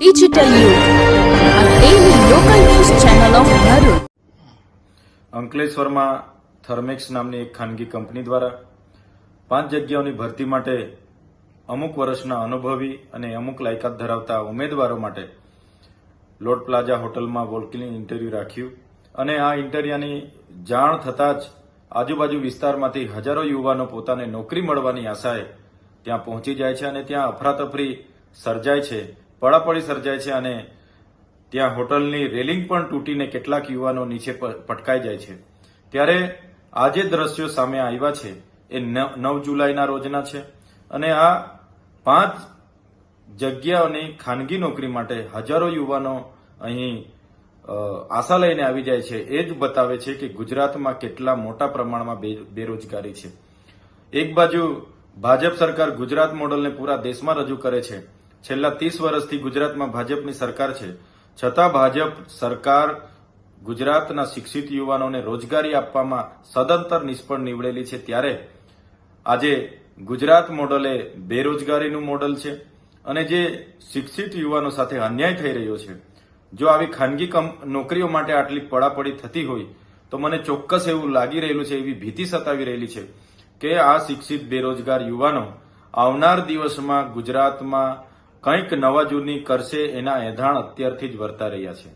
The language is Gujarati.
ડિજિટલ યુગ આ daily local news channel of Bharuch. અંકલેશ્વરમાં થર્મેક્સ નામની એક ખાનગી કંપની દ્વારા 5 જગ્યાઓની ભરતી માટે અમુક વર્ષના અનુભવી અને અમુક લાયકાત ધરાવતા ઉમેદવારો માટે લોર્ડ પ્લાઝા હોટલમાં વોક-ઇન ઇન્ટરવ્યુ રાખ્યું અને આ ઇન્ટરવ્યુની જાણ થતાં જ આજુબાજુ વિસ્તારમાંથી હજારો યુવાનો પોતાને નોકરી મળવાની આશાએ ત્યાં પહોંચી જાય છે અને ત્યાં અફરાતફરી સર્જાય છે, પડાપડી સર્જાય છે અને ત્યાં હોટલની રેલિંગ પણ તૂટીને કેટલાક યુવાનો નીચે પટકાઈ જાય છે. ત્યારે આ જે દ્રશ્યો સામે આવ્યા છે એ 9 જુલાઈના રોજના છે અને આ 5 જગ્યાઓની ખાનગી નોકરી માટે હજારો યુવાનો અહીં આશા લઈને આવી જાય છે. એ જ બતાવે છે કે ગુજરાતમાં કેટલા મોટા પ્રમાણમાં બેરોજગારી છે. એક બાજુ ભાજપ સરકાર ગુજરાત મોડલને પૂરા દેશમાં રજૂ કરે છે. છેલ્લા 30 વર્ષથી ગુજરાતમાં ભાજપની સરકાર છે, છતાં ભાજપ સરકાર ગુજરાતના શિક્ષિત યુવાનોને રોજગારી આપવામાં સદંતર નિષ્ફળ નીવડેલી છે. ત્યારે આજે ગુજરાત મોડલ એ બેરોજગારીનું મોડલ છે અને જે શિક્ષિત યુવાનો સાથે અન્યાય થઈ રહ્યો છે. જો આવી ખાનગી નોકરીઓ માટે આટલી પડાપડી થતી હોય તો મને ચોક્કસ એવું લાગી રહેલું છે, એવી ભીતિ સતાવી રહેલી છે કે આ શિક્ષિત બેરોજગાર યુવાનો આવનાર દિવસમાં ગુજરાતમાં કંઈક નવા જૂની કરશે એના એંધાણ અત્યારથી જ વર્તા રહ્યા છે.